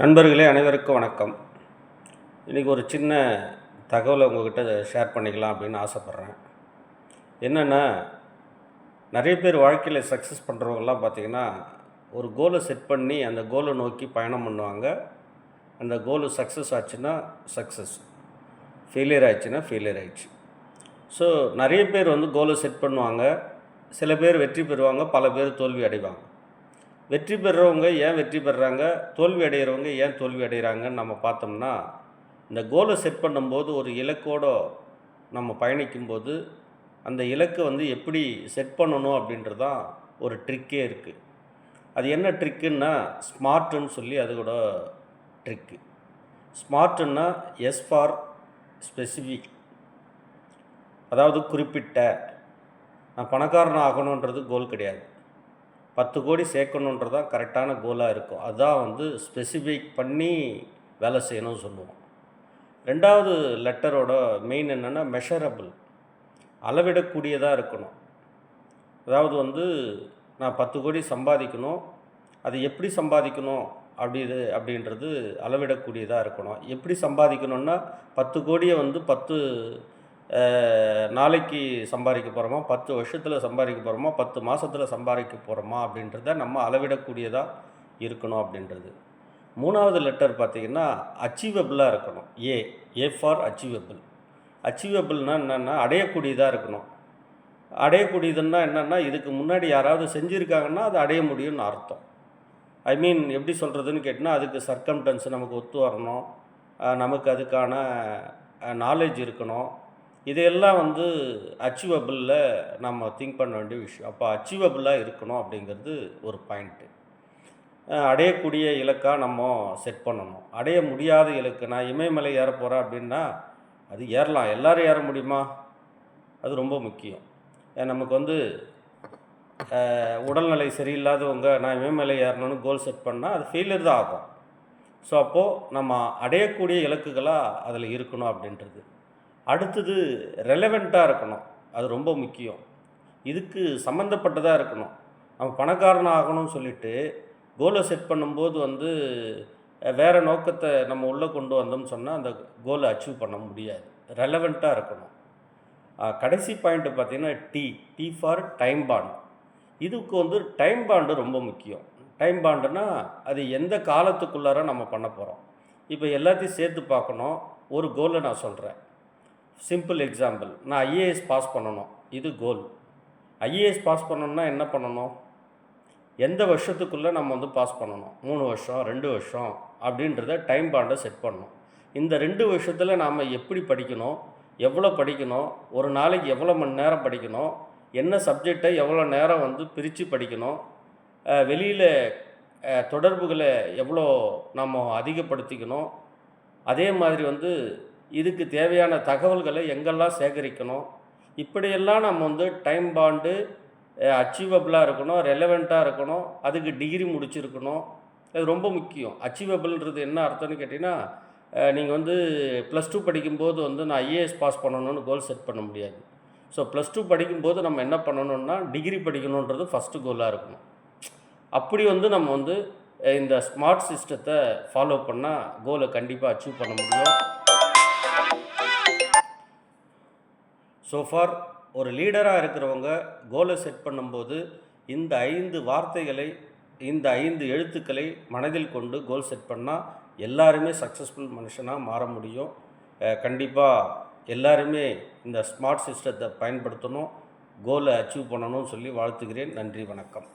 நண்பர்களே அனைவருக்கும் வணக்கம். இன்றைக்கி ஒரு சின்ன தகவலை உங்கள்கிட்ட ஷேர் பண்ணிக்கலாம் அப்படின்னு ஆசைப்பட்றேன். என்னென்னா, நிறைய பேர் வாழ்க்கையில் சக்ஸஸ் பண்ணுறவங்கலாம் பார்த்திங்கன்னா, ஒரு கோலை செட் பண்ணி அந்த கோலை நோக்கி பயணம் பண்ணுவாங்க. அந்த கோலு சக்ஸஸ் ஆச்சுன்னா சக்ஸஸ், ஃபெயிலியர் ஆயிடுச்சுன்னா ஃபெயிலியர் ஆயிடுச்சு. ஸோ நிறைய பேர் கோலை செட் பண்ணுவாங்க. சில பேர் வெற்றி பெறுவாங்க, பல பேர் தோல்வி அடைவாங்க. வெற்றி பெறுறவங்க ஏன் வெற்றி பெறுறாங்க, தோல்வி அடைகிறவங்க ஏன் தோல்வி அடைகிறாங்கன்னு நம்ம பார்த்தோம்னா, இந்த கோலை செட் பண்ணும்போது ஒரு இலக்கோடு நம்ம பயணிக்கும்போது அந்த இலக்கை எப்படி செட் பண்ணணும் அப்படின்றது தான் ஒரு ட்ரிக்கே இருக்குது. அது என்ன ட்ரிக்குன்னா, ஸ்மார்ட்டுன்னு சொல்லி அதோட ட்ரிக்கு. ஸ்மார்ட்டுன்னா எஸ் ஃபார் ஸ்பெசிஃபிக், அதாவது குறிப்பிட்ட. நான் பணக்காரன் ஆகணுன்றது கோல் கிடையாது. 10 கோடி சேர்க்கணுன்றது தான் கரெக்டான கோலாக இருக்கும். அதுதான் ஸ்பெசிஃபிக் பண்ணி வேலை செய்யணும்னு சொல்லுவோம். ரெண்டாவது லெட்டரோட மெயின் என்னென்னா மெஷரபிள், அளவிடக்கூடியதாக இருக்கணும். அதாவது நான் 10 கோடி சம்பாதிக்கணும், அது எப்படி சம்பாதிக்கணும் அப்படின்றது அளவிடக்கூடியதாக இருக்கணும். எப்படி சம்பாதிக்கணுன்னா 10 கோடியை 10 நாளைக்கு சம்பாதிக்க போகிறோமா, 10 வருஷத்தில் சம்பாதிக்க போகிறோமா, 10 மாதத்தில் சம்பாதிக்க போகிறோமா அப்படின்றத நம்ம அளவிடக்கூடியதாக இருக்கணும் அப்படின்றது. மூணாவது லெட்டர் பார்த்திங்கன்னா அச்சீவபிளாக இருக்கணும். A for achievable. அச்சீவபிள்னால் என்னென்னா அடையக்கூடியதாக இருக்கணும். அடையக்கூடியதுன்னா என்னென்னா, இதுக்கு முன்னாடி யாராவது செஞ்சுருக்காங்கன்னா அது அடைய முடியும்னு அர்த்தம். எப்படி சொல்கிறதுன்னு கேட்டால், அதுக்கு சர்க்கம்டன்ஸ் நமக்கு ஒத்து வரணும், நமக்கு அதுக்கான நாலேஜ் இருக்கணும். இதையெல்லாம் அச்சீவபிளில் நம்ம திங்க் பண்ண வேண்டிய விஷயம். அப்போ அச்சீவபிளாக இருக்கணும் அப்படிங்கிறது ஒரு பாயிண்ட்டு. அடையக்கூடிய இலக்காக நம்ம செட் பண்ணணும். அடைய முடியாத இலக்கு, நான் இமயமலை ஏற போகிறேன் அப்படின்னா அது ஏறலாம், எல்லோரும் ஏற முடியுமா, அது ரொம்ப முக்கியம். நமக்கு உடல்நிலை சரியில்லாதவங்க நான் இமயமலை ஏறணும்னு கோல் செட் பண்ணால் அது ஃபெயிலியர் தான் ஆகும். ஸோ அப்போது நம்ம அடையக்கூடிய இலக்குகளாக அதில் இருக்கணும் அப்படின்றது. அடுத்தது ரெலவெண்ட்டாக இருக்கணும், அது ரொம்ப முக்கியம். இதுக்கு சம்மந்தப்பட்டதாக இருக்கணும். நம்ம பணக்காரன் ஆகணும்னு சொல்லிவிட்டு கோலை செட் பண்ணும்போது வேறு நோக்கத்தை நம்ம உள்ளே கொண்டு வந்தோம்னு சொன்னால் அந்த கோலை அச்சீவ் பண்ண முடியாது. ரெலவெண்ட்டாக இருக்கணும். கடைசி பாயிண்ட்டு பார்த்திங்கன்னா டி ஃபார் டைம் பாண்ட். இதுக்கு டைம் பாண்டு ரொம்ப முக்கியம். டைம் பாண்டுனா அது எந்த காலத்துக்குள்ளார நம்ம பண்ண போகிறோம். இப்போ எல்லாத்தையும் சேர்த்து பார்க்கணும். ஒரு கோலை நான் சொல்கிறேன். சிம்பிள் எக்ஸாம்பிள், நான் ஐஏஎஸ் பாஸ் பண்ணணும், இது கோல். ஐஏஎஸ் பாஸ் பண்ணணுன்னா என்ன பண்ணணும், எந்த வருஷத்துக்குள்ளே நம்ம பாஸ் பண்ணணும், 3 வருஷம் 2 வருஷம் அப்படின்றத டைம் பாண்டை செட் பண்ணணும். இந்த 2 வருஷத்தில் நாம் எப்படி படிக்கணும், எவ்வளோ படிக்கணும், ஒரு நாளைக்கு எவ்வளோ மணி நேரம் படிக்கணும், என்ன சப்ஜெக்டை எவ்வளோ நேரம் பிரித்து படிக்கணும், வெளியில் தொடர்புகளை எவ்வளோ நம்ம அதிகப்படுத்திக்கணும், அதே மாதிரி இதுக்கு தேவையான தகவல்களை எங்கெல்லாம் சேகரிக்கணும், இப்படியெல்லாம் நம்ம டைம் பாண்டு அச்சீவபிளாக இருக்கணும், ரெலவெண்ட்டாக இருக்கணும், அதுக்கு டிகிரி முடிச்சிருக்கணும். அது ரொம்ப முக்கியம். அச்சீவபிள்ன்றது என்ன அர்த்தம்னு கேட்டிங்கன்னா, நீங்கள் +2 படிக்கும்போது நான் ஐஏஎஸ் பாஸ் பண்ணணும்னு கோல் செட் பண்ண முடியாது. ஸோ +2 படிக்கும்போது நம்ம என்ன பண்ணணுன்னா டிகிரி படிக்கணுன்றது ஃபஸ்ட்டு கோலாக இருக்கணும். அப்படி நம்ம இந்த ஸ்மார்ட் சிஸ்டத்தை ஃபாலோ பண்ணால் கோலை கண்டிப்பாக அச்சீவ் பண்ண முடியும். ஸோஃபார் ஒரு லீடராக இருக்கிறவங்க கோலை செட் பண்ணும்போது இந்த 5 வார்த்தைகளை, இந்த 5 எழுத்துக்களை மனதில் கொண்டு கோல் செட் பண்ணால் எல்லாருமே சக்ஸஸ்ஃபுல் மனுஷனாக மாற முடியும். கண்டிப்பாக எல்லாருமே இந்த ஸ்மார்ட் சிஸ்டத்தை பயன்படுத்தணும், கோலை அச்சீவ் பண்ணணும்னு சொல்லி வாழ்த்துகிறேன். நன்றி, வணக்கம்.